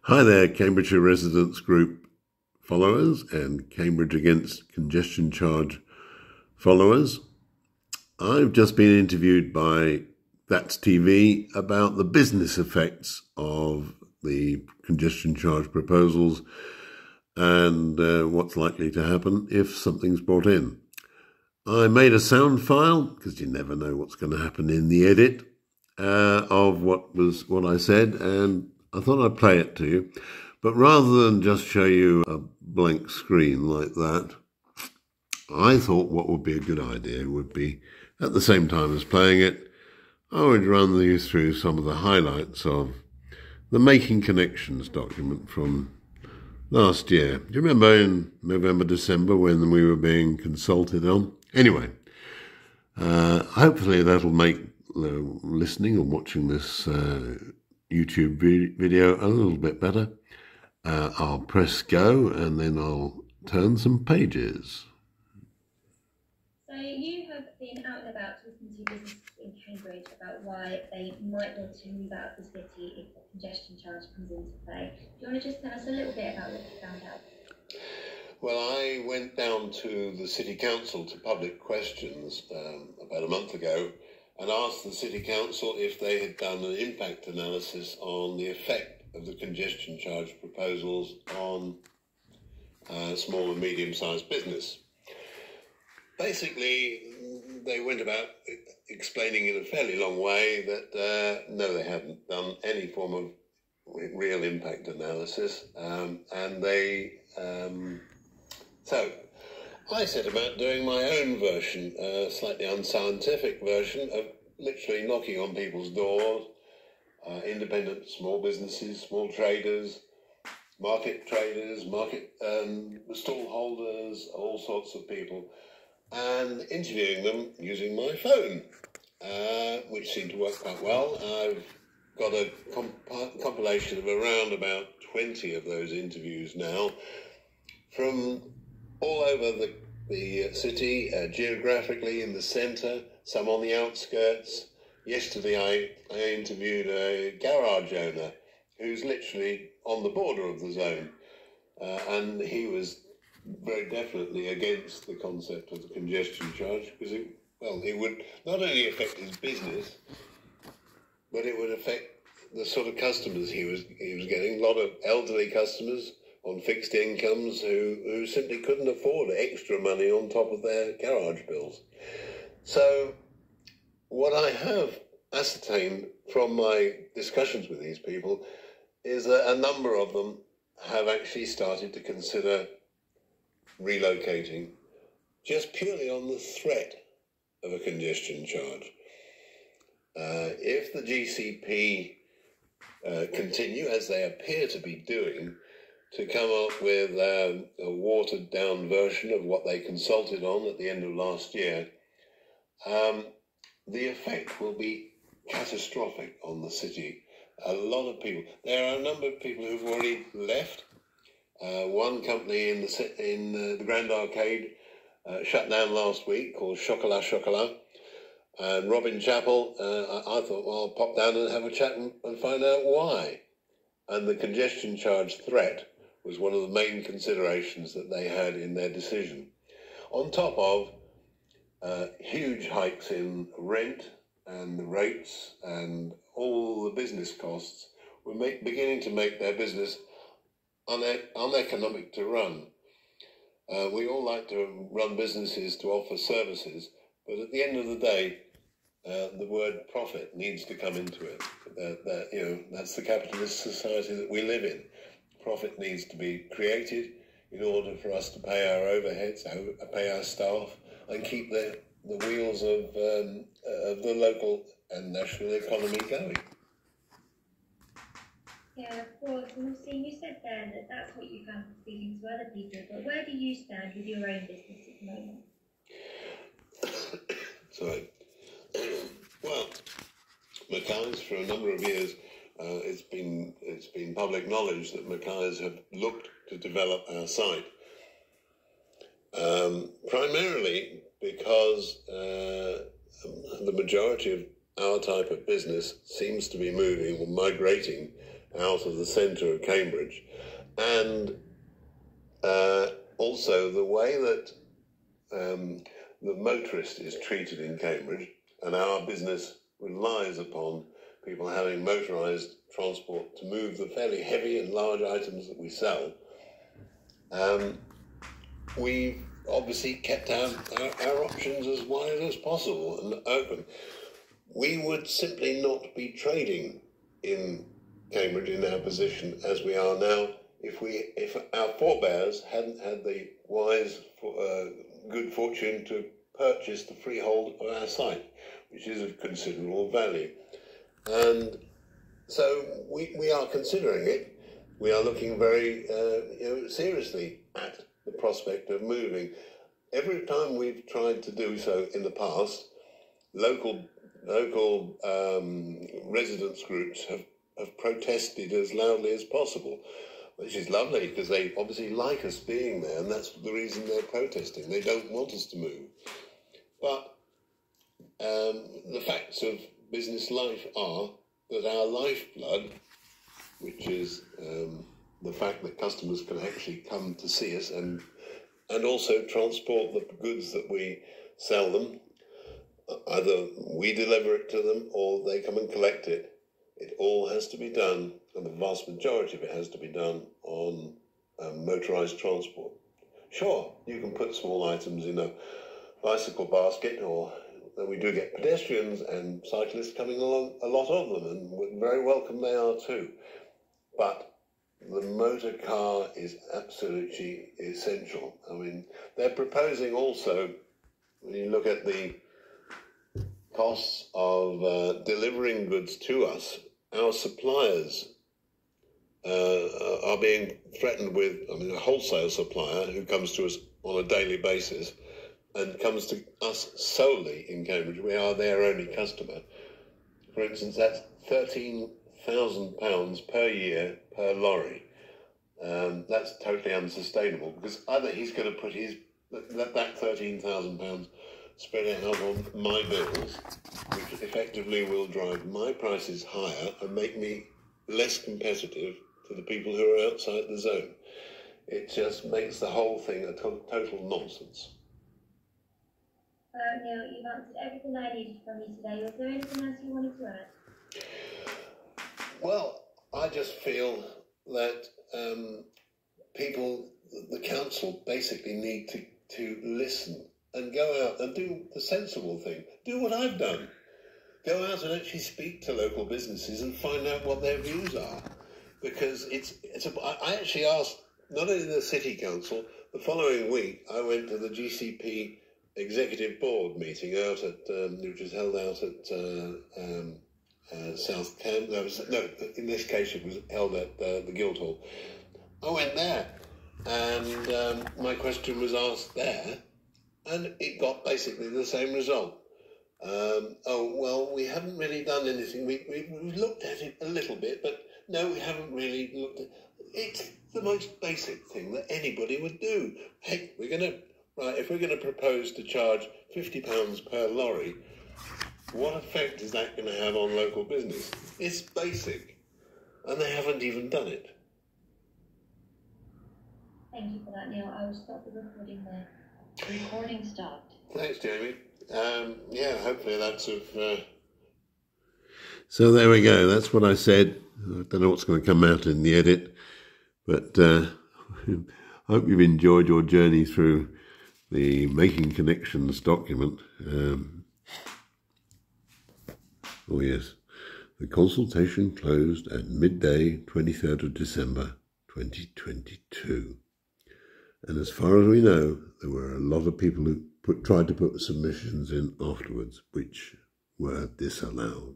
Hi there, Cambridgeshire Residents Group followers and Cambridge Against Congestion Charge followers. I've just been interviewed by That's TV about the business effects of the congestion charge proposals and what's likely to happen if something's brought in. I made a sound file, because you never know what's going to happen in the edit, of what I said, and I thought I'd play it to you. But rather than just show you a blank screen like that, I thought what would be a good idea would be, at the same time as playing it, I would run you through some of the highlights of the Making Connections document from last year. Do you remember in November, December when we were being consulted on? Anyway, hopefully that'll make listening or watching this YouTube video a little bit better. I'll press go and then I'll turn some pages. So you have been out and about talking to businesses in Cambridge about why they might want to move out of the city if the congestion charge comes into play. Do you want to just tell us a little bit about what you found out? Well, I went down to the City Council to public questions about a month ago and asked the City Council if they had done an impact analysis on the effect of the congestion charge proposals on small and medium-sized business. Basically, they went about explaining in a fairly long way that no, they haven't done any form of real impact analysis, so I set about doing my own version, a slightly unscientific version of literally knocking on people's doors, independent small businesses, small traders, market stall holders, all sorts of people, and interviewing them using my phone, which seemed to work quite well. I've got a compilation of around about 20 of those interviews now from all over the city, geographically in the centre, some on the outskirts. Yesterday I interviewed a garage owner who's literally on the border of the zone, and he was very definitely against the concept of the congestion charge because it would not only affect his business, but it would affect the sort of customers he was getting. A lot of elderly customers on fixed incomes who simply couldn't afford extra money on top of their garage bills. So what I have ascertained from my discussions with these people is that a number of them have actually started to consider relocating just purely on the threat of a congestion charge. If the GCP continue, as they appear to be doing, to come up with a watered-down version of what they consulted on at the end of last year, the effect will be catastrophic on the city. A lot of people, there are a number of people who've already left. One company in the Grand Arcade shut down last week called Chocolat. And Robin Chapel, I thought, well, I'll pop down and have a chat and find out why. And the congestion charge threat was one of the main considerations that they had in their decision. On top of huge hikes in rent and the rates and all the business costs were beginning to make their business uneconomic to run. We all like to run businesses to offer services, but at the end of the day, the word profit needs to come into it. That's the capitalist society that we live in. Profit needs to be created in order for us to pay our overheads, pay our staff, and keep the wheels of the local and national economy going. Yeah, of course. And obviously you said then that that's what you found for speaking to other people, but where do you stand with your own business at the moment? Sorry. Well, Mackay's, for a number of years, it's been public knowledge that Mackay's have looked to develop our site, primarily because the majority of our type of business seems to be moving or migrating out of the centre of Cambridge, and also the way that the motorist is treated in Cambridge, and our business relies upon people having motorised transport to move the fairly heavy and large items that we sell. We've obviously kept our options as wide as possible and open. We would simply not be trading in Cambridge in our position as we are now if our forebears hadn't had the wise good fortune to purchase the freehold of our site, which is of considerable value. And so we are considering it. We are looking very seriously at the prospect of moving. Every time we've tried to do so in the past, local residents groups have protested as loudly as possible, which is lovely because they obviously like us being there, and that's the reason they're protesting. They don't want us to move. But the facts of business life are that our lifeblood, which is the fact that customers can actually come to see us and also transport the goods that we sell them, either we deliver it to them or they come and collect it. It all has to be done, and the vast majority of it has to be done on motorised transport. Sure, you can put small items in a bicycle basket, or we do get pedestrians and cyclists coming along, a lot of them, and we're very welcome they are too. But the motor car is absolutely essential. I mean, they're proposing also, when you look at the costs of delivering goods to us, our suppliers are being threatened with, a wholesale supplier who comes to us on a daily basis and comes to us solely in Cambridge. We are their only customer. For instance, that's £13,000 per year per lorry. That's totally unsustainable, because either he's going to put that £13,000 spread it out on my bills, which effectively will drive my prices higher and make me less competitive to the people who are outside the zone. It just makes the whole thing a total nonsense. Neil, you've answered everything I needed from you today. Was there anything else you wanted to add? Well, I just feel that people, the council, basically need to listen and go out and do the sensible thing. Do what I've done. Go out and actually speak to local businesses and find out what their views are. Because I actually asked, not only the City Council, the following week I went to the GCP Executive Board meeting out at, which was held out at South Camp. No, in this case it was held at the Guildhall. I went there and my question was asked there, and it got basically the same result. Oh, well, we haven't really done anything. We've looked at it a little bit, but no, we haven't really looked at it. It's the most basic thing that anybody would do. Hey, if we're going to propose to charge £50 per lorry, what effect is that going to have on local business? It's basic, and they haven't even done it. Thank you for that, Neil. I will stop the recording there. Recording stopped. Thanks, Jamie. Yeah, hopefully that's of... So there we go. That's what I said. I don't know what's going to come out in the edit, but I hope you've enjoyed your journey through the Making Connections document. Oh yes, the consultation closed at midday, 23rd of December 2022. And as far as we know, there were a lot of people who tried to put submissions in afterwards, which were disallowed.